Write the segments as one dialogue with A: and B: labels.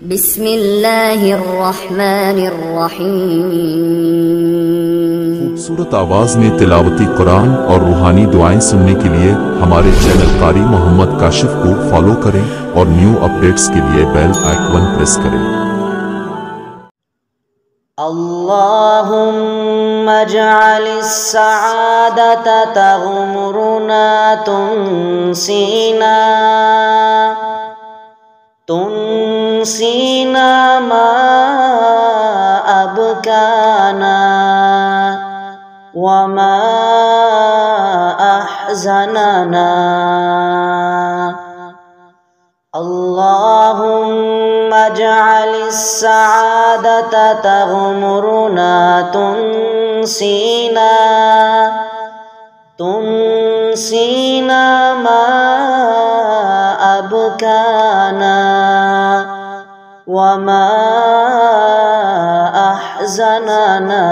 A: बिस्मिल्लाहिर्रहमानिर्रहीम।
B: खूबसूरत आवाज में तिलावती कुरान और रूहानी दुआएं सुनने के लिए हमारे चैनल कारी मोहम्मद काशिफ को फॉलो करें और न्यू अपडेट्स के लिए बेल आइकन प्रेस करें।
A: अल्लाहुम्मा जअलिस सआदत तग़मुरुना तुनसीना मा अबकाना वमा अहज़नना। अल्लाहुम्मा जअलिस सआदत तग़मुरुना तुनसीना मा अबकाना वमा अहज़नना।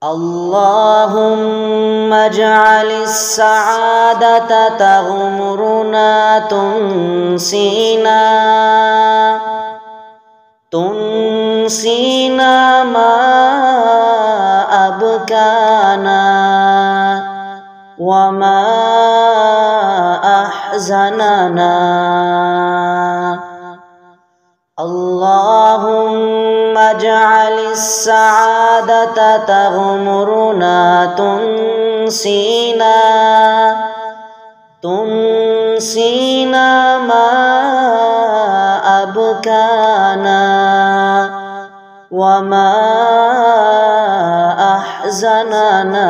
A: अल्लाहुम्मा जअलिस सआदत तग़मुरुना तुनसीना मा अबकाना वमा अहज़नना। अल्लाहुम्मा जअलिस सआदत तग़मुरुना तुनसीना मा अबकाना वमा अहज़नना।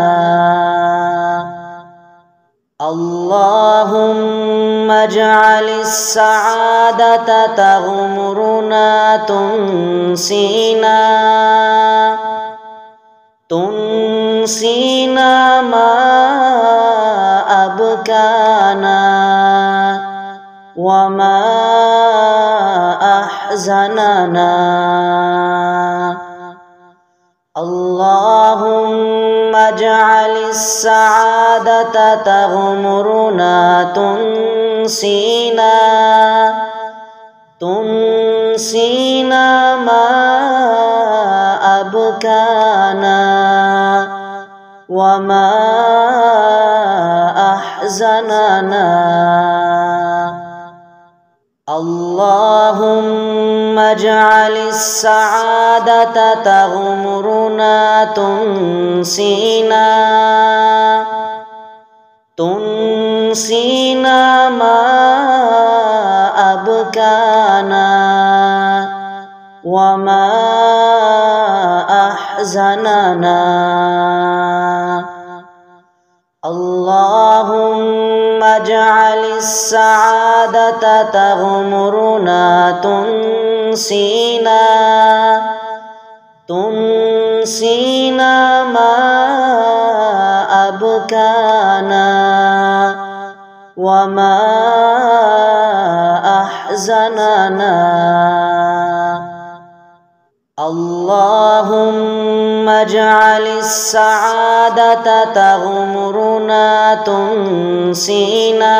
A: अल्लाहुम्मा जअलिस सआदत तग़मुरुना तुनसीना मा अबकाना वमा अहज़नना। अल्लाहुम्मा जअलिस सआदत तग़मुरुना तुनसीना मा अबकाना वमा अहज़नना। अल्लाहुम्मा जअलिस सआदत तग़मुरुना तुनसीना मा अबकाना वमा अहज़नना। अल्लाहुम्मा जअलिस सआदत तग़मुरुना तुनसीना मा अबकाना वमा अहज़नना। अल्लाहुम्मा जअलिस सआदत तग़मुरुना तुनसीना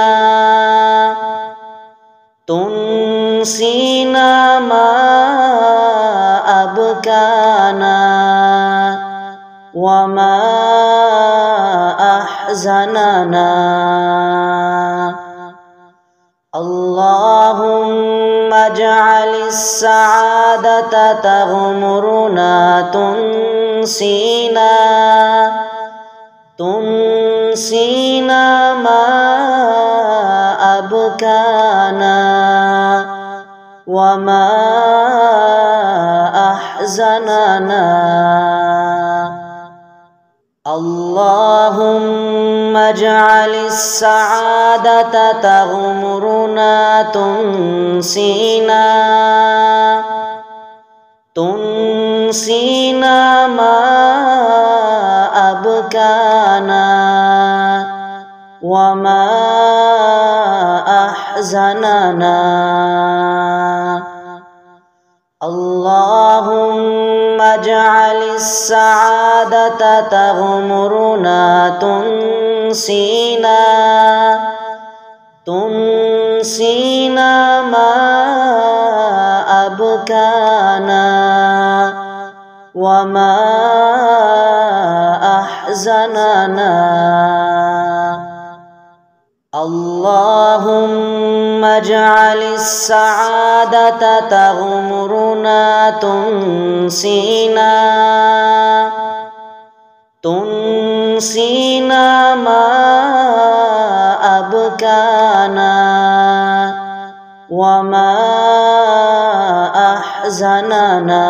A: मा अबकाना वमा अहज़नना। अल्लाहुम्मा जअलिस सआदत तग़मुरुना तुनसीना मा अबकाना वमा अहज़नना। अल्लाहुम्मा जअलिस सआदत तग़मुरुना तुनसीना मा अबकाना वमा अहज़नना। अल्लाहुम्मा जअलिस सआदत तग़मुरुना तुनसीना मा أبكانا وما أحزننا. اللهم اجعل السعادة تغمرنا تنسينا ما أبكانا وما أحزننا.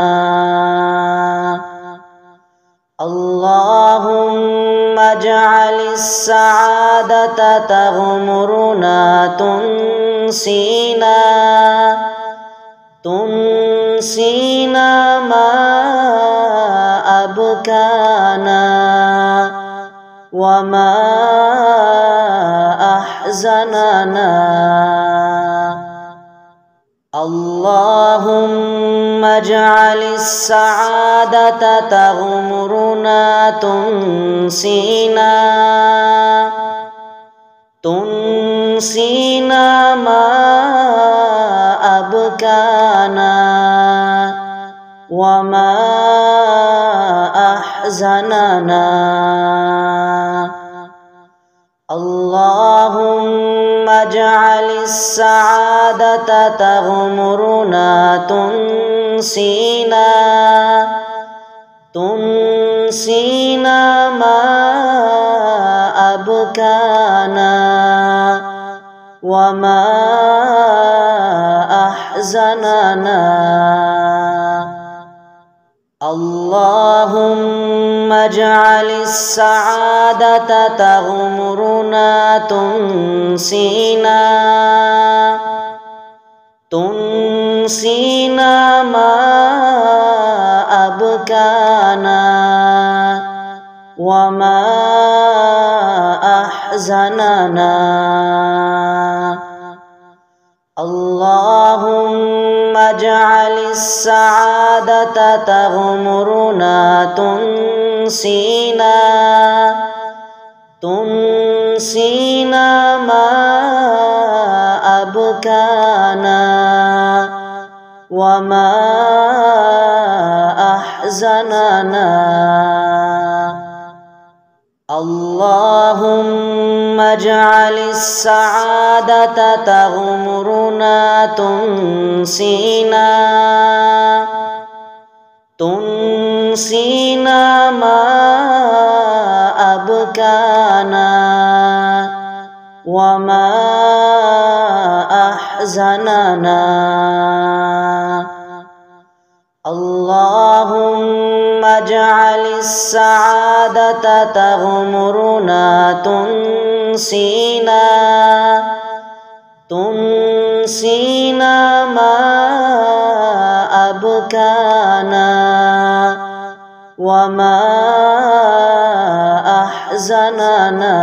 A: اللهم اجعل السعادة تغمرنا تنسينا ما أبكانا وما أحزننا. اللهم اجعل السعادة تغمرنا تنسينا ما أبكانا وما أحزننا. اللهم اجعل السعادة تغمرنا تنسينا ما أبكانا وما أحزننا. اللهم اجعل السعادة تغمرنا تنسينا ما أبكانا وما أحزننا. اللهم اجعل السعادة تغمرنا تنسينا ما أبكانا وما أحزننا. اللهم اجعل السعادة تغمرنا تنسينا ما أبكانا وما أحزننا. اللهم اجعل السعادة تغمرنا تنسينا ما أبكانا وما أحزننا.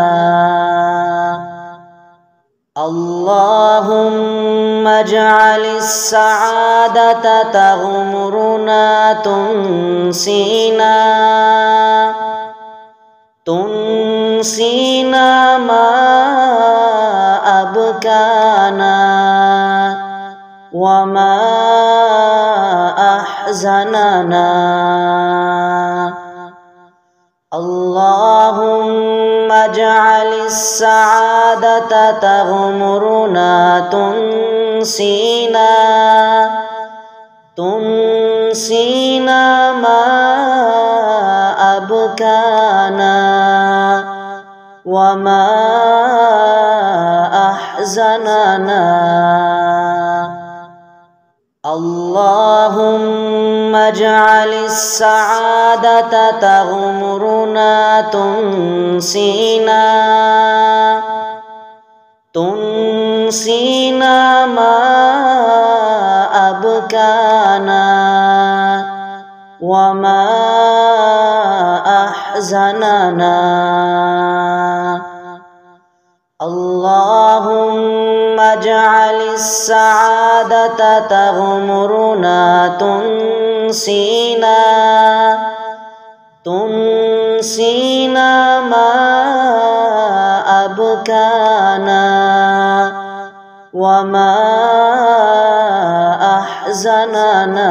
A: اللهم اجعل السعادة تغمرنا تنسينا ما أبكانا وما أحزننا. اللهم اجعل السعادة تغمرنا تنسينا ما أبكانا وما أحزننا. اللهم اجعل السعادة تغمرنا تنسينا ما أبكانا وما أحزننا. اللهم اجعل السعادة تغمرنا تنسينا ما أبكانا وما أحزاننا